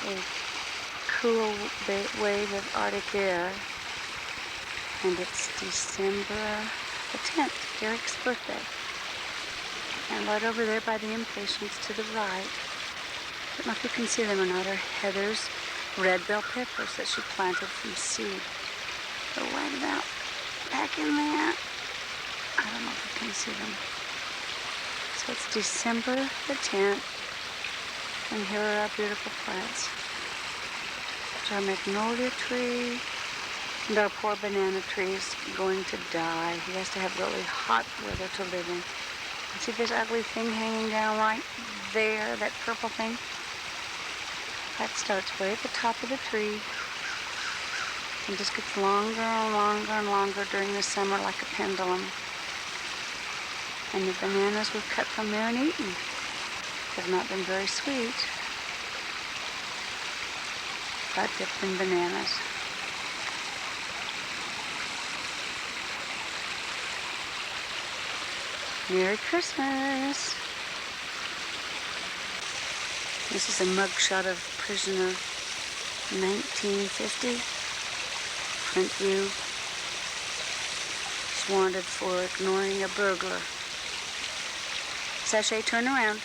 a cool wave of Arctic air. And it's December the 10th, Eric's birthday. And right over there by the impatiens to the right, I don't know if you can see them or not, are Heather's red bell peppers that she planted from seed. They're right about back in there. I don't know if you can see them. So it's December the 10th, and here are our beautiful plants. There's our magnolia tree, and our poor banana tree is going to die. He has to have really hot weather to live in. See this ugly thing hanging down right there, that purple thing? That starts way at the top of the tree and just gets longer and longer and longer during the summer like a pendulum. And the bananas we've cut from there and eaten have not been very sweet, but dipped in bananas. Merry Christmas. This is a mugshot of prisoner 1950. Front view. He's wanted for ignoring a burglar. Sachet, turn around.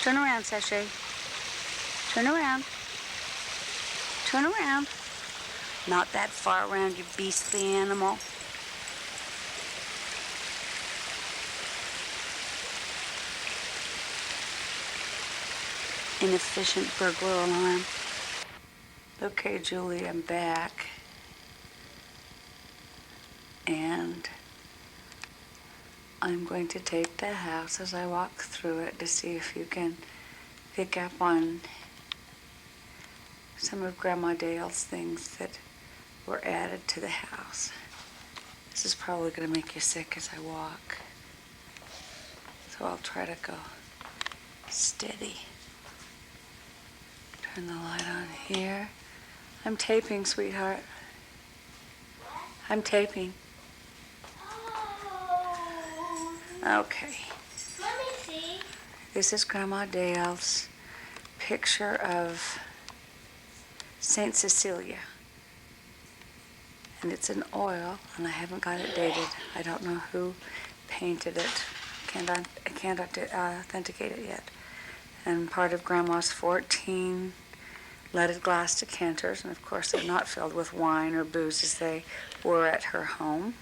Turn around, Sachet. Turn around. Turn around. Not that far around, you beastly animal. Inefficient burglar alarm. Okay, Julie, I'm back. And I'm going to take the house as I walk through it to see if you can pick up on some of Grandma Dale's things that were added to the house. This is probably going to make you sick as I walk. So I'll try to go steady. Turn the light on here. I'm taping, sweetheart. I'm taping. Okay. Let me see. This is Grandma Dale's picture of Saint Cecilia. And it's an oil, and I haven't got it dated. I don't know who painted it. I can't authenticate it yet. And part of Grandma's 14 leaded glass decanters, and of course they're not filled with wine or booze as they were at her home.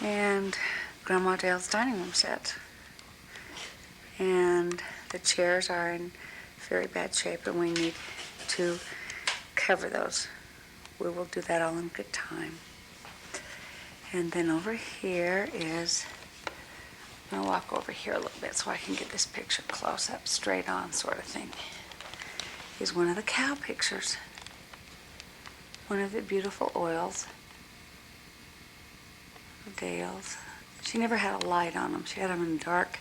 And Grandma Dale's dining room set. And the chairs are in very bad shape, and we need to cover those. We will do that all in good time. And then over here is, I'm going to walk over here a little bit so I can get this picture close up, straight on sort of thing. Is one of the cow pictures. One of the beautiful oils of Dale's. She never had a light on them. She had them in dark.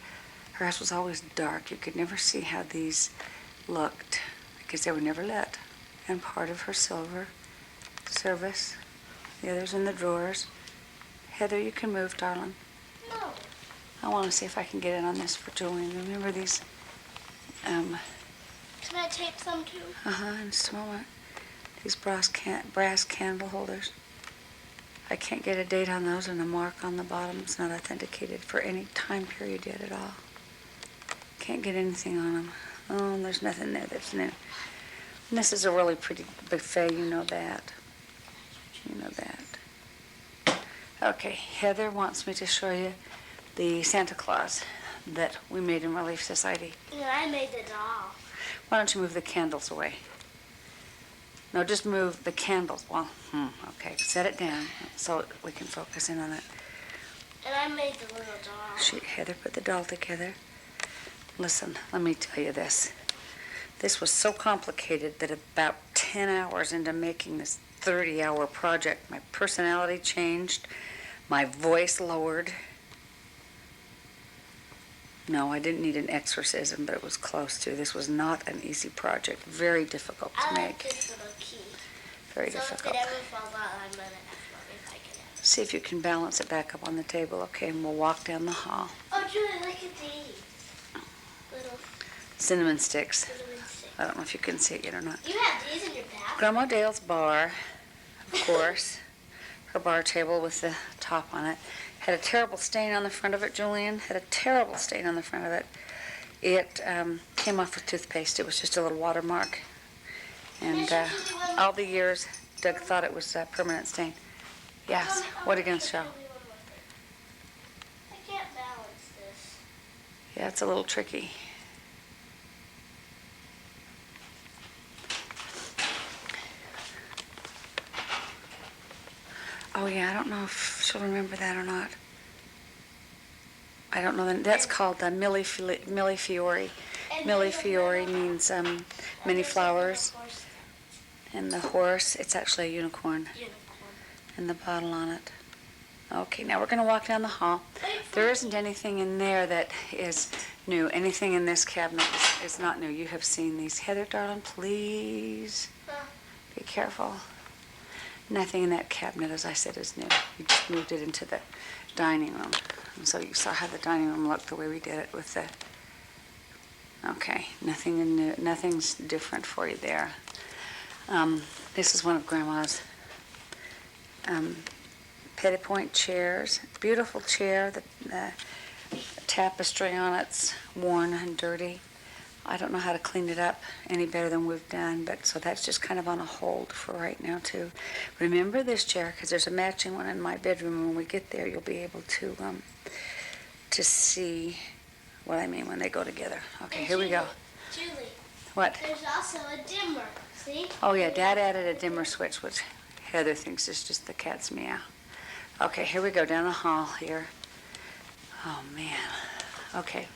Her house was always dark. You could never see how these looked because they were never lit. And part of her silver service. The others in the drawers. Heather, you can move, darling. No. I want to see if I can get in on this for Julian. Remember these? Can I tape some too? In just a moment. These brass candle holders. I can't get a date on those and a mark on the bottom. It's not authenticated for any time period yet at all. Can't get anything on them. Oh, there's nothing there that's new. And this is a really pretty buffet, you know that. You know that. Okay, Heather wants me to show you the Santa Claus that we made in Relief Society. And I made the doll. Why don't you move the candles away? No, just move the candles. Well, okay. Set it down so we can focus in on it. And I made the little doll. Heather put the doll together. Listen, let me tell you this. This was so complicated that about 10 hours into making this 30-hour project, my personality changed, my voice lowered. No, I didn't need an exorcism, but it was close to. This was not an easy project. Very difficult to I make. like this little key. Very so difficult. if it ever falls out, I'm going to ask Mommy if I can have it. See if you can balance it back up on the table, okay? And we'll walk down the hall. Oh, Julie, look at these. Little Cinnamon sticks. cinnamon I don't know if you can see it yet or not. You have these in your bathroom? Grandma Dale's bar, of course. Her bar table with the top on it. Had a terrible stain on the front of it, Julian. Had a terrible stain on the front of it. It came off with toothpaste. It was just a little watermark. And all the years, Doug thought it was a permanent stain. Yes, what are you going to show? I can't balance this. Yeah, it's a little tricky. Oh, yeah, I don't know if she'll remember that or not. I don't know. That's called Millefiori. Millefiori means many flowers. And the horse, it's actually a unicorn. And the bottle on it. Okay, now we're going to walk down the hall. There isn't anything in there that is new. Anything in this cabinet is not new. You have seen these. Heather, darling, please be careful. Nothing in that cabinet, as I said, is new. We just moved it into the dining room. And so you saw how the dining room looked the way we did it with the... Okay, nothing's different for you there. This is one of Grandma's Petit Point chairs. Beautiful chair. The tapestry on it's worn and dirty. I don't know how to clean it up any better than we've done, but so that's just kind of on a hold for right now too. Remember this chair, because there's a matching one in my bedroom. When we get there, you'll be able to see what I mean when they go together. Okay, and here we go. Julie. What? There's also a dimmer. See? Oh yeah, Dad added a dimmer switch, which Heather thinks is just the cat's meow. Okay, here we go down the hall here. Oh man. Okay.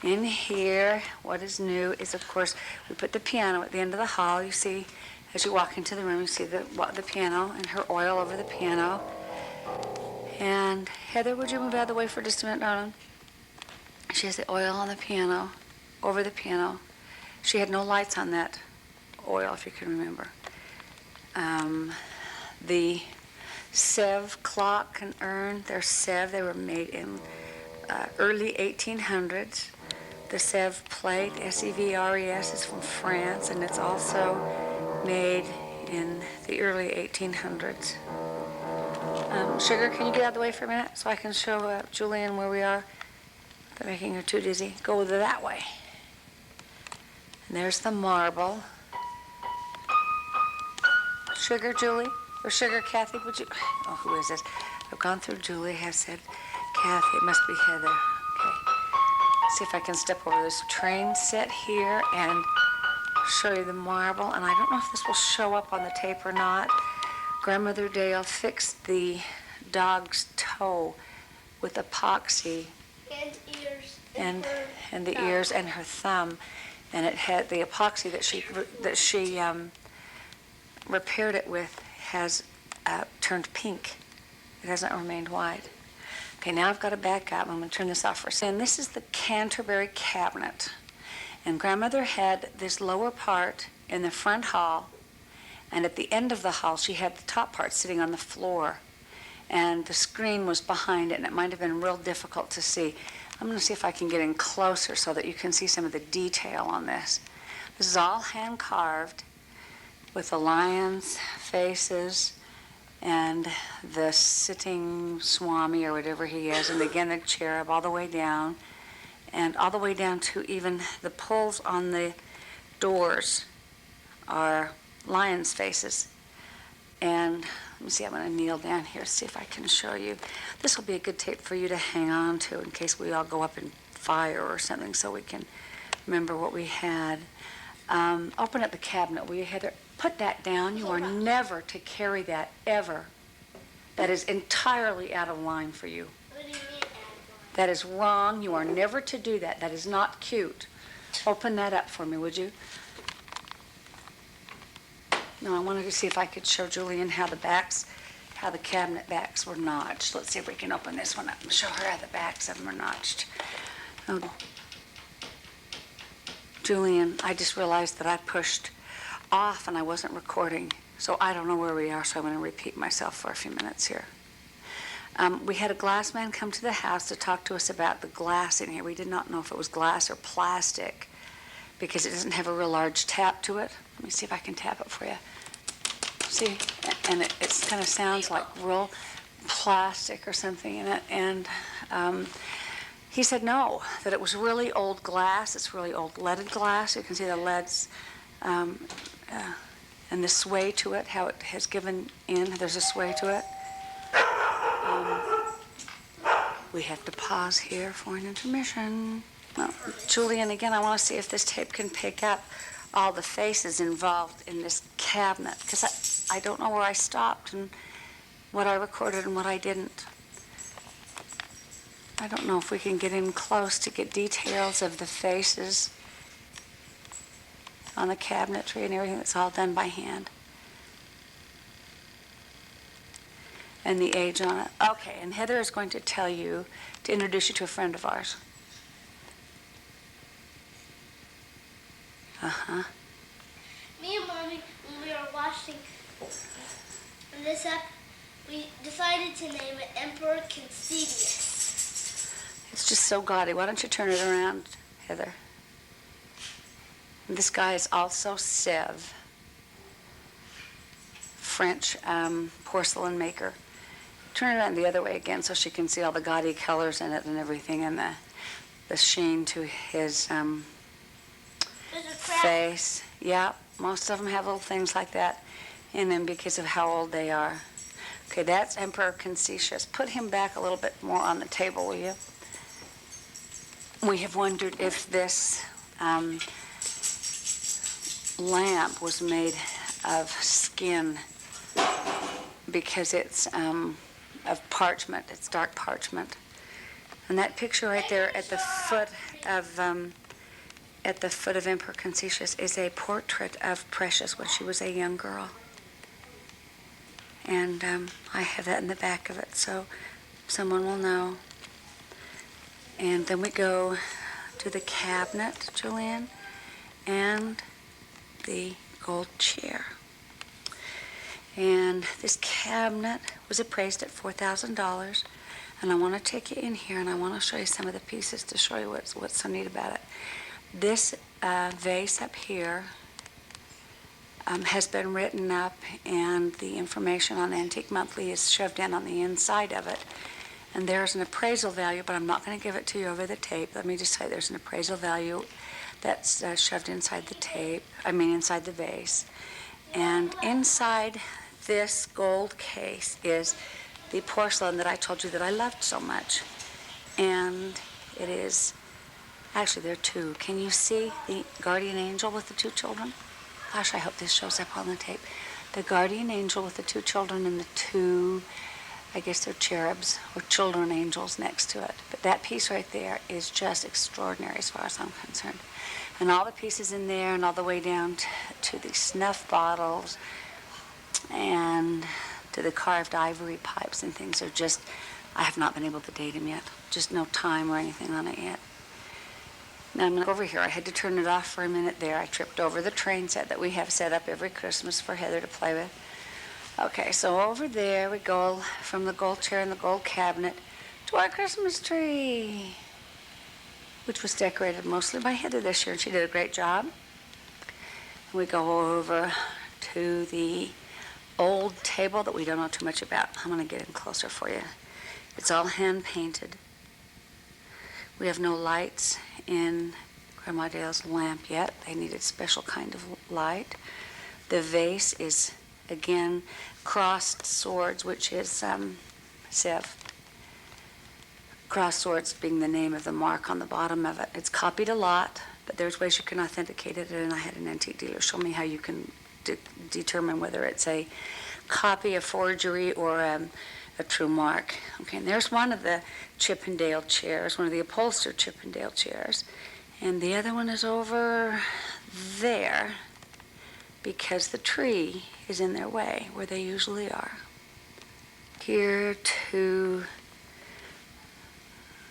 In here, what is new is, of course, we put the piano at the end of the hall. You see, as you walk into the room, you see the piano and her oil over the piano. And Heather, would you move out of the way for just a minute, darling? She has the oil on the piano, over the piano. She had no lights on that oil, if you can remember. The Sev clock and urn, they're Sev. They were made in early 1800s. The Sev plate, S-E-V-R-E-S, is from France, and it's also made in the early 1800s. Sugar, can you get out of the way for a minute so I can show Julian where we are? They're making her too dizzy. Go that way. And there's the marble. Sugar, Julie? Or Sugar, Kathy, would you... Oh, who is this? I've gone through Julie, have said, Kathy, it must be Heather. Okay. See if I can step over this train set here and show you the marble. And I don't know if this will show up on the tape or not. Grandmother Dale fixed the dog's toe with epoxy. And ears. And the ears and her thumb. And it had the epoxy that she repaired it with has turned pink. It hasn't remained white. Okay, now I've got to back up. I'm going to turn this off for a second. And this is the Canterbury cabinet. And Grandmother had this lower part in the front hall, and at the end of the hall, she had the top part sitting on the floor. And the screen was behind it, and it might have been real difficult to see. I'm going to see if I can get in closer so that you can see some of the detail on this. This is all hand-carved with the lions' faces and the sitting Swami or whatever he is, and again the cherub all the way down, and all the way down to even the pulls on the doors are lions' faces. And let me see, I'm going to kneel down here, see if I can show you. This will be a good tape for you to hang on to in case we all go up in fire or something so we can remember what we had. Open up the cabinet, will you, Heather? Put that down. You are never to carry that, ever. That is entirely out of line for you. What do you mean out of line? That is wrong. You are never to do that. That is not cute. Open that up for me, would you? No, I wanted to see if I could show Julian how the cabinet backs were notched. Let's see if we can open this one up and show her how the backs of them are notched. Oh. Julian, I just realized that I pushed off and I wasn't recording, so I don't know where we are, so I'm going to repeat myself for a few minutes here. We had a glass man come to the house to talk to us about the glass in here. We did not know if it was glass or plastic, because it doesn't have a real large tap to it. Let me see if I can tap it for you. See, and it kind of sounds like real plastic or something in it. And he said no, that it was really old glass. It's really old leaded glass. You can see the leads and the sway to it, how it has given in. There's a sway to it. We have to pause here for an intermission. Well, Julian, again, I want to see if this tape can pick up all the faces involved in this cabinet, because I don't know where I stopped and what I recorded and what I didn't. I don't know if we can get in close to get details of the faces on the cabinetry and everything. That's all done by hand. And the age on it. Okay, and Heather is going to tell you, to introduce you to a friend of ours. Uh-huh. Me and Mommy, when we were watching this up, we decided to name it Emperor Concevius. It's just so gaudy. Why don't you turn it around, Heather? This guy is also Sèvres, French porcelain maker. Turn it on the other way again so she can see all the gaudy colors in it and everything, and the sheen to his face. Yeah, most of them have little things like that in them because of how old they are. Okay, that's Emperor Confucius. Put him back a little bit more on the table, will you? We have wondered if this lamp was made of skin because it's of parchment. It's dark parchment. And that picture right there at the foot of Emperor Confucius is a portrait of Precious when she was a young girl. And I have that in the back of it, so someone will know. And then we go to the cabinet, Julian, and the gold chair. And this cabinet was appraised at $4,000. And I want to take you in here, and I want to show you some of the pieces to show you what's so neat about it. This vase up here has been written up, and the information on Antique Monthly is shoved in on the inside of it. And there's an appraisal value, but I'm not going to give it to you over the tape. Let me just say there's an appraisal value that's shoved inside the tape, inside the vase. And inside this gold case is the porcelain that I told you that I loved so much. And it is, actually there are two. Can you see the guardian angel with the two children? Gosh, I hope this shows up on the tape. The guardian angel with the two children and the two, I guess they're cherubs or children angels next to it. But that piece right there is just extraordinary as far as I'm concerned. And all the pieces in there and all the way down to the snuff bottles and to the carved ivory pipes and things are just, I have not been able to date them yet. Just no time or anything on it yet. Now I'm going to go over here. I had to turn it off for a minute there. I tripped over the train set that we have set up every Christmas for Heather to play with. Okay, so over there we go from the gold chair and the gold cabinet to our Christmas tree, which was decorated mostly by Heather this year, and she did a great job. We go over to the old table that we don't know too much about. I'm going to get in closer for you. It's all hand-painted. We have no lights in Grandma Dale's lamp yet. They needed special kind of light. The vase is, again, crossed swords, which is Sèvres. Crossed swords being the name of the mark on the bottom of it. It's copied a lot, but there's ways you can authenticate it, and I had an antique dealer show me how you can determine whether it's a copy, a forgery, or a true mark. Okay, and there's one of the Chippendale chairs, one of the upholstered Chippendale chairs, and the other one is over there because the tree is in their way, where they usually are. Here to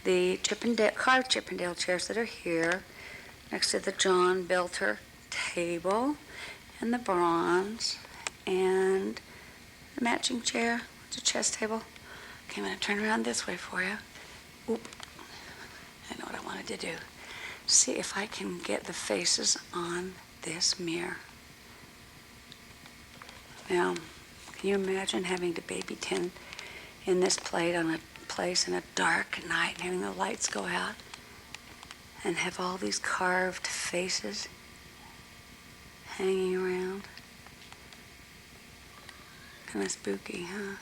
the carved Chippendale chairs that are here, next to the John Belter table, and the bronze, and the matching chair. It's a chess table. Okay, I'm going to turn around this way for you. Oop. I know what I wanted to do. see if I can get the faces on this mirror. Now, can you imagine having to baby tint in this plate on a place in a dark night and having the lights go out and have all these carved faces hanging around? Kind of spooky, huh?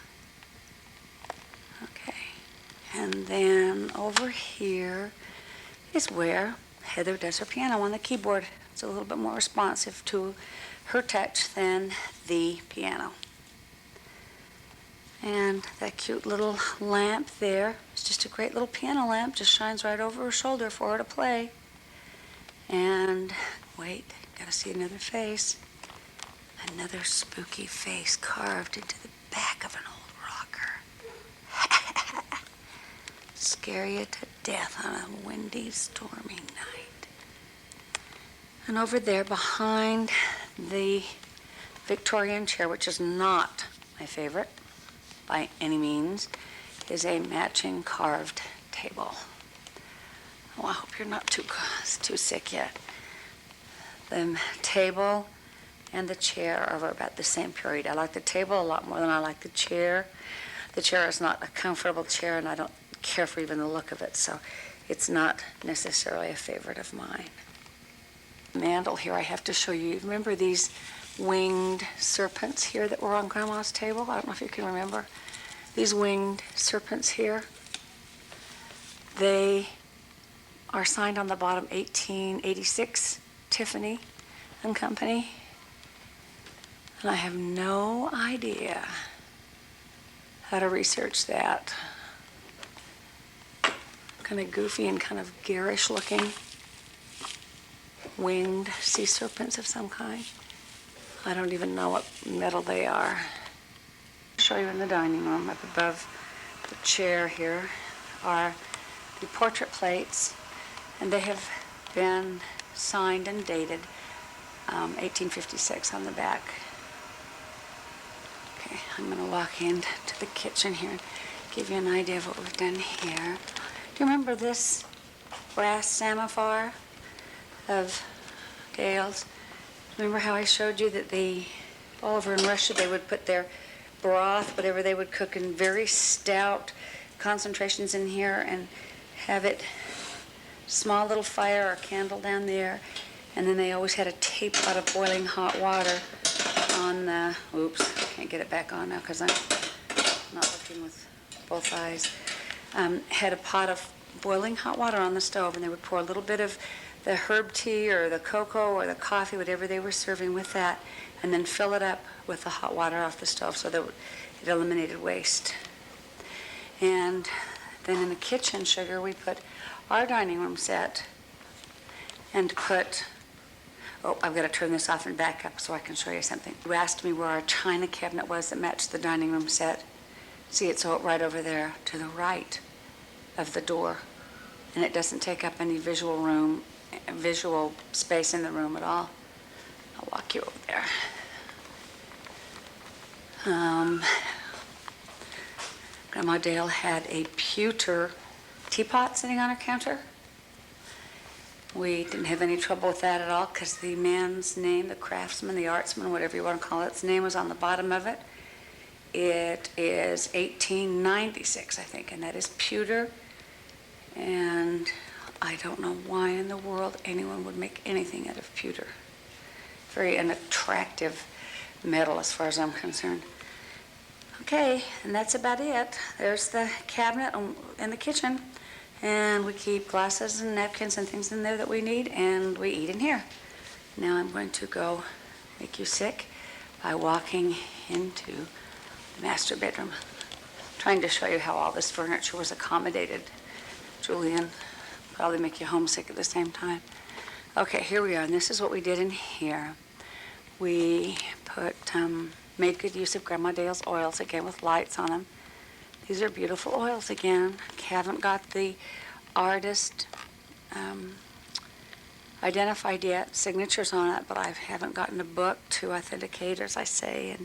Okay. And then over here is where Heather does her piano on the keyboard. It's a little bit more responsive to her touch than the piano. And that cute little lamp there is just a great little piano lamp, just shines right over her shoulder for her to play. And wait, gotta see another face. Another spooky face carved into the back of an old rocker. Scare you to death on a windy, stormy night. And over there behind the Victorian chair, which is not my favorite by any means, is a matching carved table. Oh, I hope you're not too sick yet. The table and the chair are about the same period. I like the table a lot more than I like the chair. The chair is not a comfortable chair, and I don't care for even the look of it, so it's not necessarily a favorite of mine. Mantle here I have to show you. Remember these winged serpents here that were on Grandma's table? I don't know if you can remember. These winged serpents here, they are signed on the bottom 1886, Tiffany and Company. And I have no idea how to research that. Kind of goofy and kind of garish looking winged sea serpents of some kind. I don't even know what metal they are. I'll show you in the dining room. Up above the chair here are the portrait plates, and they have been signed and dated 1856 on the back. Okay, I'm going to walk into the kitchen here and give you an idea of what we've done here. Do you remember this brass samovar of Gail's? Remember how I showed you that all over in Russia, they would put their broth, whatever they would cook, in very stout concentrations in here and have it small little fire or candle down there, and then they always had a teapot of boiling hot water on the, oops, can't get it back on now because I'm not looking with both eyes, had a pot of boiling hot water on the stove, and they would pour a little bit of the herb tea or the cocoa or the coffee, whatever they were serving with that, and then fill it up with the hot water off the stove so that it eliminated waste. And then in the kitchen, sugar, we put our dining room set and put, oh, I've got to turn this off and back up so I can show you something. You asked me where our china cabinet was that matched the dining room set. See, it's right over there to the right of the door, and it doesn't take up any visual space in the room at all. I'll walk you over there. Grandma Dale had a pewter teapot sitting on her counter. We didn't have any trouble with that at all because the man's name, the craftsman, the artsman, whatever you want to call it, its name was on the bottom of it. It is 1896, I think, and that is pewter. And I don't know why in the world anyone would make anything out of pewter. Very unattractive metal as far as I'm concerned. Okay, and that's about it. There's the cabinet in the kitchen, and we keep glasses and napkins and things in there that we need, and we eat in here. Now I'm going to go make you sick by walking into the master bedroom, trying to show you how all this furniture was accommodated. Julian, probably make you homesick at the same time. Okay, here we are, and this is what we did in here. We made good use of Grandma Dale's oils, again with lights on them. These are beautiful oils again. Haven't got the artist identified yet, signatures on it, but I haven't gotten a book to authenticate, as I say,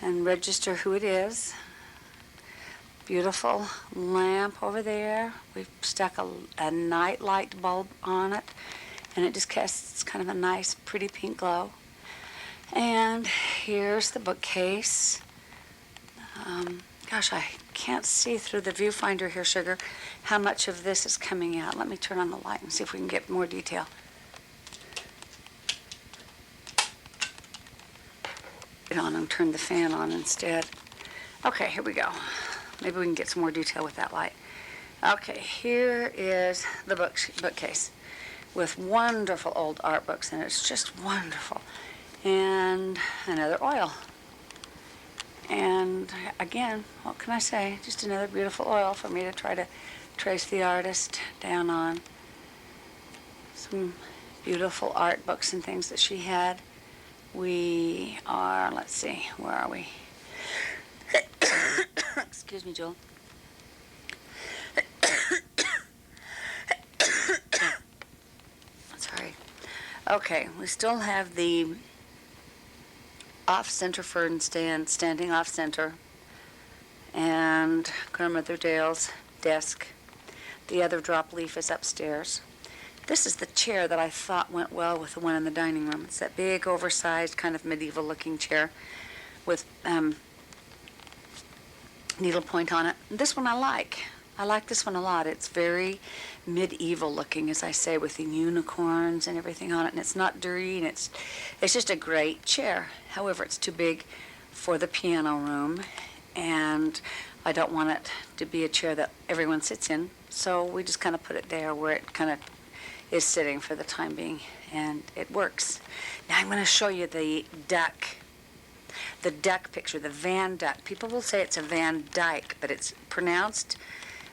and register who it is. beautiful lamp over there. We've stuck a night light bulb on it, and it just casts kind of a nice, pretty pink glow. And here's the bookcase. Gosh, I can't see through the viewfinder here, Sugar, how much of this is coming out. Let me turn on the light and see if we can get more detail. Get on and turn the fan on instead. Okay, here we go. Maybe we can get some more detail with that light. Okay, here is the bookcase with wonderful old art books, and it's just wonderful. And another oil. And again, what can I say? Just another beautiful oil for me to try to trace the artist down on. Some beautiful art books and things that she had. We are, let's see, where are we? Excuse me, Joel. Sorry. Okay, we still have the off-center fern stand, standing off-center, and Grandmother Dale's desk. The other drop leaf is upstairs. This is the chair that I thought went well with the one in the dining room. It's that big, oversized, kind of medieval-looking chair with needlepoint on it. This one I like. I like this one a lot. It's very medieval-looking, as I say, with the unicorns and everything on it, and it's not dirty, and it's just a great chair. However, it's too big for the piano room, and I don't want it to be a chair that everyone sits in, so we just kind of put it there where it kind of is sitting for the time being, and it works. Now I'm going to show you the duck picture, the Van Duck. People will say it's a Van Dyke, but it's pronounced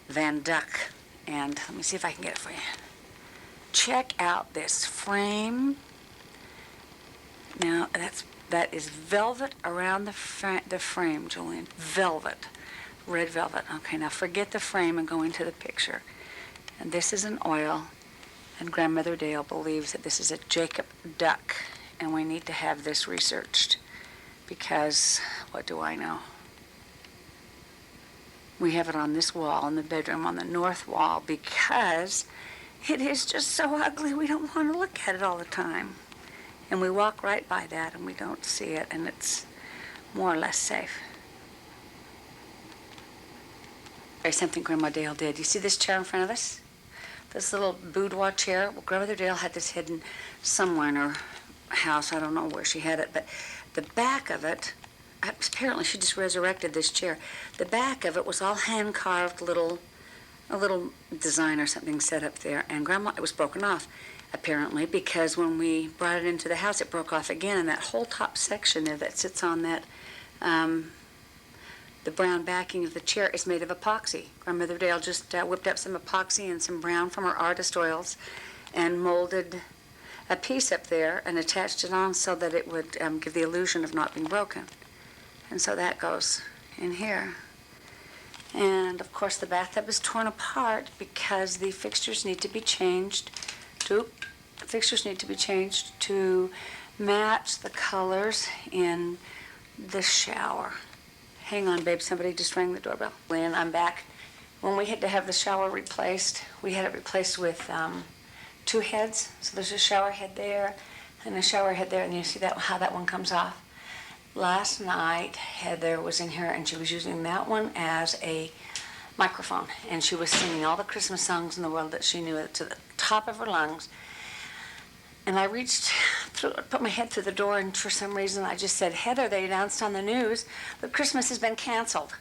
Van Duck. And let me see if I can get it for you. Check out this frame. Now that is velvet around the frame, Julian. Velvet, red velvet. Okay, now forget the frame and go into the picture. And this is an oil. And Grandmother Dale believes that this is a Jacob duck, and we need to have this researched because, what do I know? We have it on this wall in the bedroom, on the north wall, because it is just so ugly we don't want to look at it all the time. And we walk right by that and we don't see it, and it's more or less safe. There's something Grandma Dale did. You see this chair in front of us? This little boudoir chair. Well, Grandmother Dale had this hidden somewhere in her house. I don't know where she had it, but the back of it, apparently she just resurrected this chair. The back of it was all hand-carved a little design or something set up there, and Grandma, it was broken off, apparently, because when we brought it into the house, it broke off again, and that whole top section there that sits on that, the brown backing of the chair is made of epoxy. Grandmother Dale just whipped up some epoxy and some brown from her artist oils and molded a piece up there and attached it on so that it would give the illusion of not being broken. And so that goes in here. And of course the bathtub is torn apart because the fixtures need to be changed to match the colors in the shower. Hang on, babe, somebody just rang the doorbell. Lynn, I'm back. When we had to have the shower replaced, we had it replaced with 2 heads. So there's a shower head there and a shower head there, and you see that how that one comes off. Last night, Heather was in here, and she was using that one as a microphone, and she was singing all the Christmas songs in the world that she knew to the top of her lungs. And I reached through, put my head through the door, and for some reason I just said, Heather, they announced on the news that Christmas has been canceled.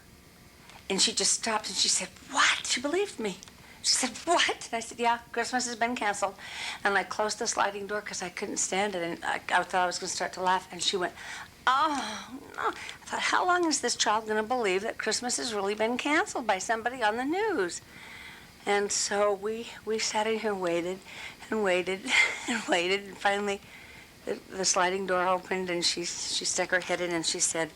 And she just stopped and she said, what? She believed me. She said, what? And I said, yeah, Christmas has been canceled. And I closed the sliding door because I couldn't stand it, and I thought I was going to start to laugh. And she went, oh, no. I thought, how long is this child going to believe that Christmas has really been canceled by somebody on the news? And so we sat in here, waited and waited and waited, and finally the sliding door opened, and she stuck her head in and she said,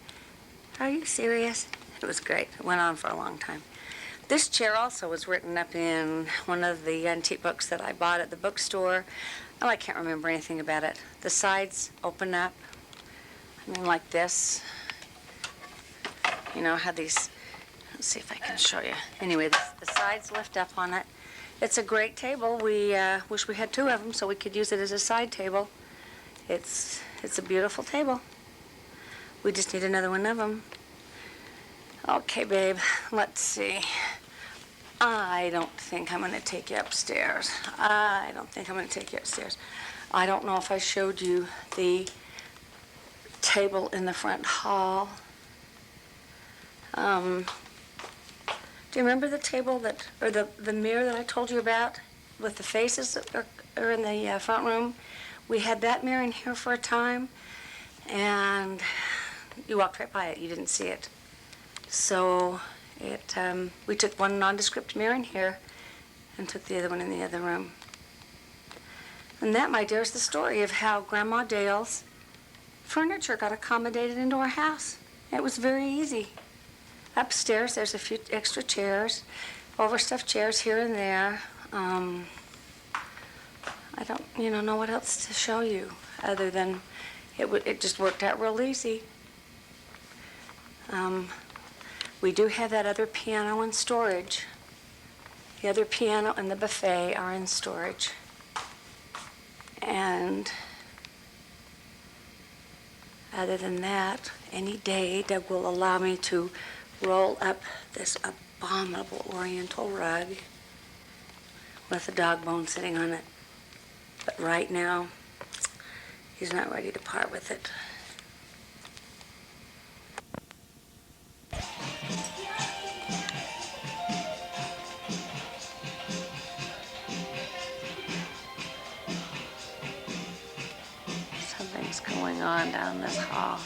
are you serious? It was great. It went on for a long time. This chair also was written up in one of the antique books that I bought at the bookstore. Oh, I can't remember anything about it. The sides open up, I mean, like this. You know, how these Let's see if I can show you. Anyway, the sides lift up on it. It's a great table. We wish we had two of them so we could use it as a side table. It's a beautiful table. We just need another one of them. Okay, babe, let's see. I don't think I'm going to take you upstairs. I don't know if I showed you the table in the front hall. Do you remember the table or the mirror that I told you about with the faces that are in the front room? We had that mirror in here for a time, and you walked right by it. You didn't see it. So we took one nondescript mirror in here and took the other one in the other room. And that, my dear, is the story of how Grandma Dale's furniture got accommodated into our house. It was very easy. Upstairs, there's a few extra chairs, overstuffed chairs here and there. I don't, know what else to show you other than it just worked out real easy. We do have that other piano in storage. The other piano and the buffet are in storage. And other than that, any day Doug will allow me to roll up this abominable oriental rug with a dog bone sitting on it. But right now, he's not ready to part with it. Something's going on down this hall.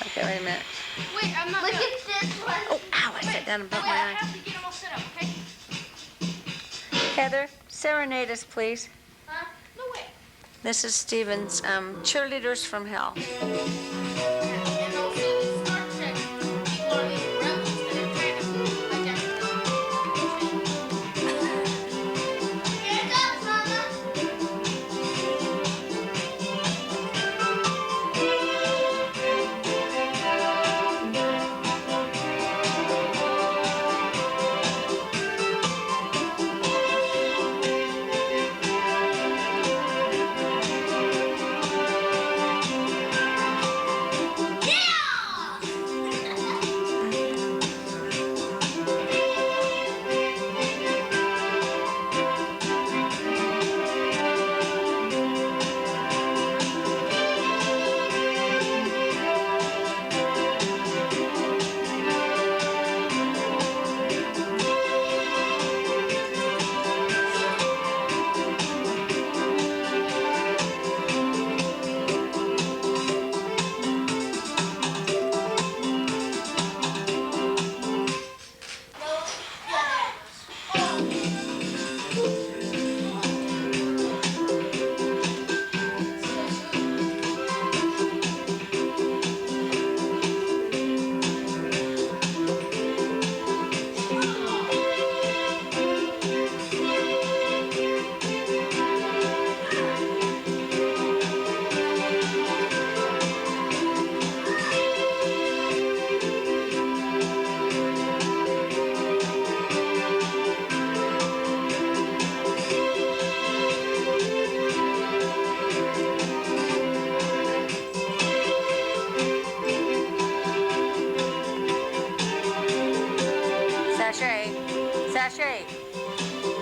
Okay, wait a minute. Wait, I'm not. Look at this one. Oh, ow, I sat down and bumped my eye. I have to get them all set up, okay? Heather, serenade us, please. Huh? No way. This is Stephen's Cheerleaders from Hell. And also the Star Trek people are in rebels that are trying to identify. Here it comes, Mama. Sashay.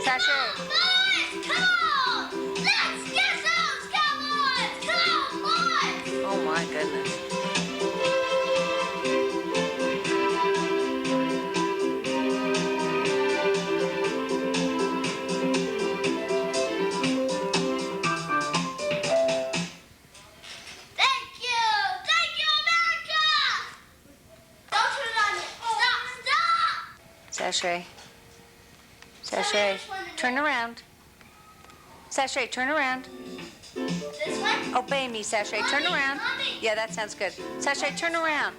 Sashay. Boys, come on! Let's get those cowboys! Come on! Oh my goodness. Sashay. Sashay, turn around. Sashay, turn around. This one? Obey me, Sashay. Turn Mommy, around. Mommy. Yeah, that sounds good. Sashay, turn around.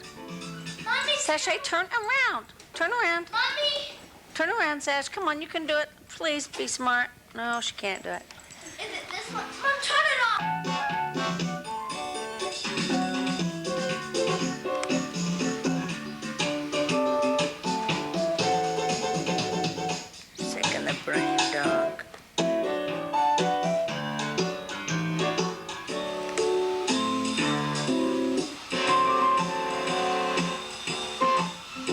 Mommy. Sashay, turn around. Turn around. Mommy. Turn around, Sash. Come on, you can do it. Please be smart. No, she can't do it. Is it this one? Mom, turn it off. Sick in the brain, dog.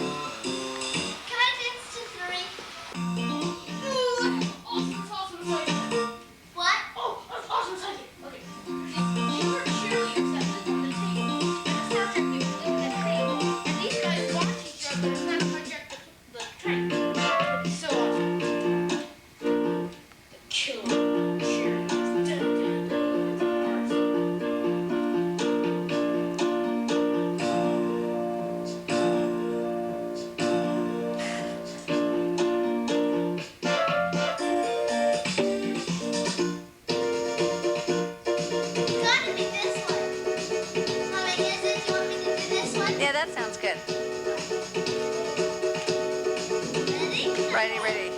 Can I dance to 3? What? Oh, that's awesome second. Okay. You were cheerleaders that lived on the team. And the sergeant knew you lived in the team. And these guys watch each other and kind of project the train. It'd be so awesome. The killer cheerleaders. Dun, dun, dun. It's gotta be this one. Mommy, is it? Do you want me to do this one? Yeah, that sounds good. Ready? Ready, ready.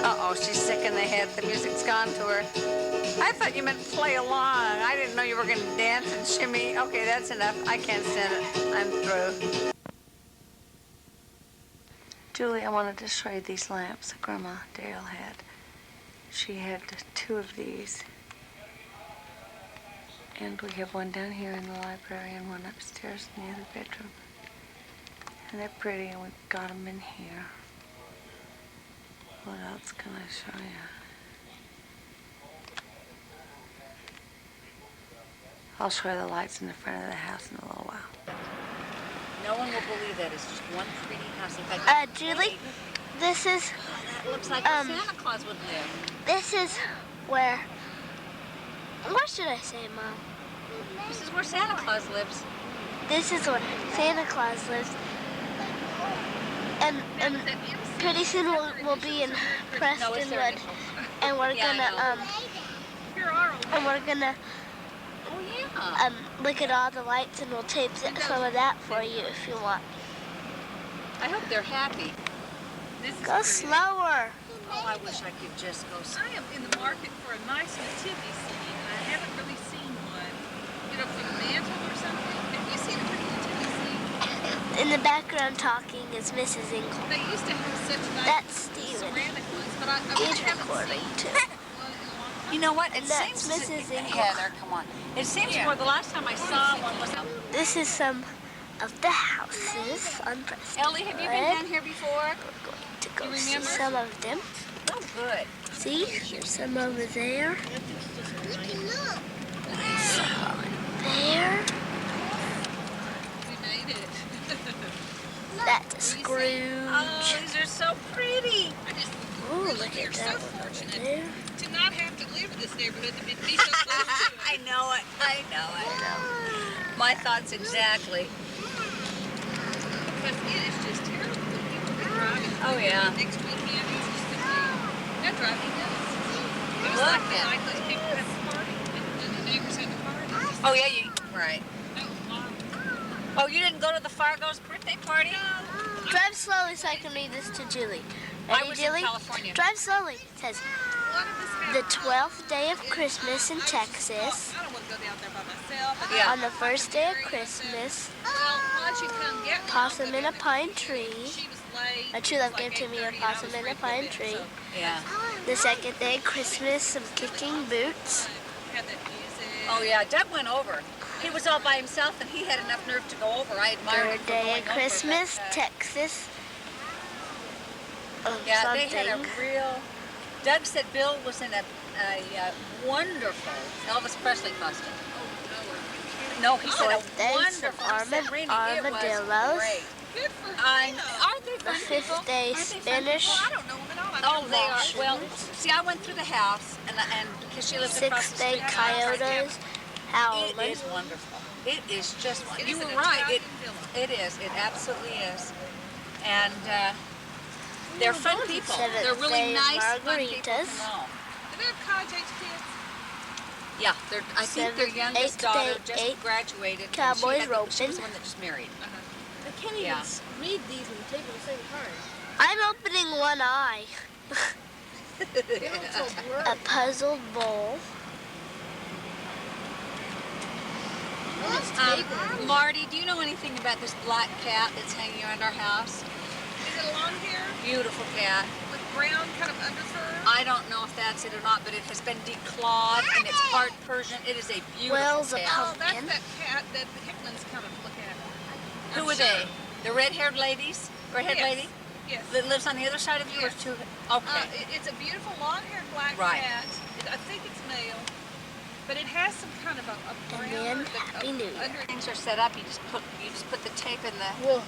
Uh-oh, she's sick in the head. The music's gone to her. I thought you meant play along. I didn't know you were going to dance and shimmy. Okay, that's enough. I can't stand it. I'm through. Julie, I wanted to show you these lamps that Grandma Dale had. She had 2 of these. And we have one down here in the library and one upstairs in the other bedroom. And they're pretty, and we got them in here. What else can I show you? I'll show you the lights in the front of the house in a little while. No one will believe that. It's just one pretty house. In fact, Julie, this is that looks like where Santa Claus would live. this is where. What should I say, Mom? This is where Santa Claus lives. This is where Santa Claus lives. And pretty soon we'll be in Prestonwood, and we're Yeah, gonna Oh, yeah. look at all the lights, and we'll tape some of that for you if you want. I hope they're happy. Go slower. Oh, I wish I could just go. I am in the market for a nice nativity scene, and I haven't really seen one. You know, for the mantle or something. Have you seen a pretty nativity scene? In the background talking is Mrs. Ingle. They used to have such nice That's Steven. ceramic ones, but I He's really haven't recording seen too. one in a long time. You know what? It That's seems Mrs. Ingle. Heather, come on. It seems more. The last time I saw one was. This is some of the houses on Prestonwood. Ellie, have you been down here before? We're going to go You see remember? some of them. Oh, good. See, there's some over there. Some over there. We made it. That's a Scrooge. Oh, these are so pretty. I just Ooh, really look we at are so that one over fortunate there. to not have to live in this neighborhood to be so close to it. I know it. I know it. My thoughts exactly. Because it is just terrible when people are driving. Oh, yeah. Next weekend, it's just going to be, they're driving nuts. It was Look like the at night those people had the party, and the neighbors had the party. Oh, yeah, you. Right. That was wild. Oh, you didn't go to the Fargo's birthday party? Drive slowly so I can read this to Julie. I Ready, was Julie? in California. Drive slowly. It says, What did this the happen? 12th day of Christmas in Texas, I don't want to go down there by myself. Yeah. on the first day of Christmas, Well, why don't you come get me? possum in a pine tree. She was late. My true love gave to me a possum in a pine tree. Yeah. The second day of Christmas, some kicking boots. Had that music. Oh, yeah. Doug went over. He was all by himself, and he had enough nerve to go over. I admire him Third for day going of over, Christmas, but, Texas. yeah, they Something. had a real. Doug said Bill was in a wonderful Elvis Presley costume. No, he said Fourth a day, wonderful. some He said, "Rini, it was armadillos. great." Good for I him. know. Aren't they The fun fifth people? day, Aren't they fun Spanish. Well, I don't know him at all. I've Oh, never they are. watched Well, him. see, I went through the house, and because she lives across Sixth the day, street. coyotes, It howling. is wonderful. It is just, It you is were an right. Italian villa. It is. It absolutely is. And they're fun people. Seventh They're really Day nice, fun people to Margaritas. know. Do they have college age kids? Yeah, I think their Seventh, youngest eighth daughter day, just eighth graduated. Cowboys and she was roping. the one that just married. I can't even Yeah. read these and take them the same time. I'm opening one eye. They don't so blurry. A puzzled bowl. Marty, do you know anything about this black cat that's hanging around our house? Is it long hair Beautiful cat. with brown kind of underfur? I don't know if that's it or not, but it has been declawed and it's part Persian. It is a beautiful Well's a cat. Oh, that's pumpkin. that cat that the Hickmans kind of look at. Who I'm are sure. they? The red-haired ladies? Red-haired Yes. lady? Yes. That lives on the other side of you or Yes. two? Okay. It's a beautiful long-haired black Right. cat. I think it's male, but it has some kind of a brown. then or the- Happy New Year. under- Things are set up. You just put the tape in the. Whoa.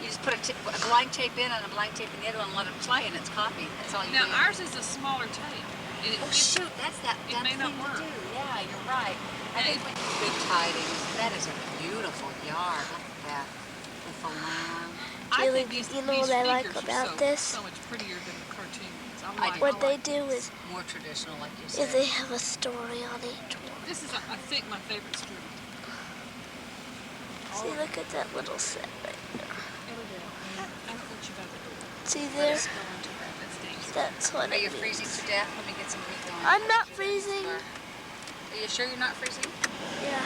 You just put a blank tape in and a blank tape in the other one and let it play, and it's copied. That's all you Now do. ours is a smaller tape. And it Oh fits- shoot, that's that it dumb may thing not to work. do. Yeah, you're right. I Yeah, think big tidings. That is a beautiful yard. Look at that. With the lamb. I Julie, think these, you know these what I like figures are about this? so much prettier than the cartoons. I do. What they do is More traditional, like you said. they have a story on each one. This is, I think, my favorite story. See, look at that little set right there. I don't want you by the door. See Let there? us go into that. That's dangerous. That's what Are you it means. freezing to death? Let me get some heat going. I'm not freezing. Are you sure you're not freezing? Yeah.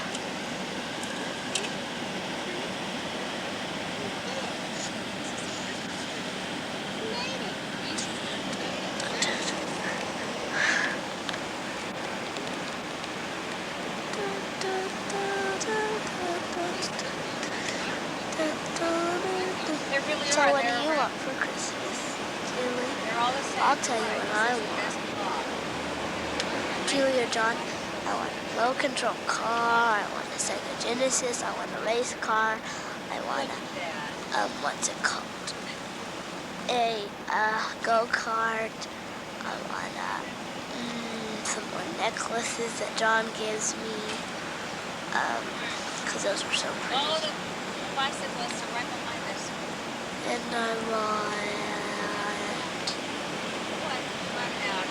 They really So are. what do They're you around. want for Christmas, Julie? They're all the same. I'll tell you Right. what I This is the want. best clock. Julie or John, I want a low control car, I want a Sega Genesis, I want a race car, I want Dad. what's it called? A go-kart, I want some more necklaces that John gives me, because those were so pretty. Oh, the bicyclists are right behind us. And I want, What? Run out.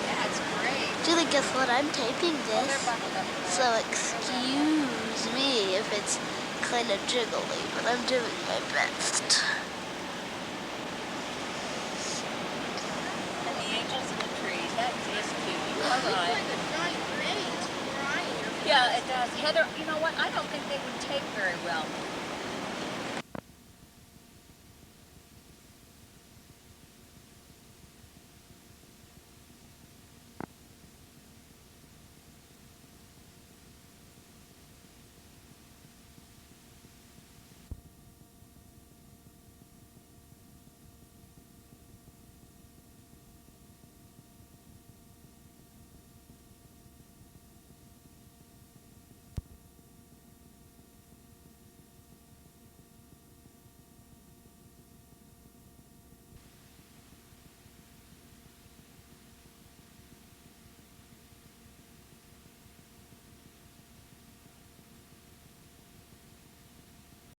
That's great. Julie, guess what? I'm taping Oh, they're this. buckled up. So excuse me if it's kind of jiggly, but I'm doing my best. And the angels in the trees. That is cute. You are Looks right. like a giant granny. It's crying. Yeah, it does. Heather, you know what? I don't think they would take very well.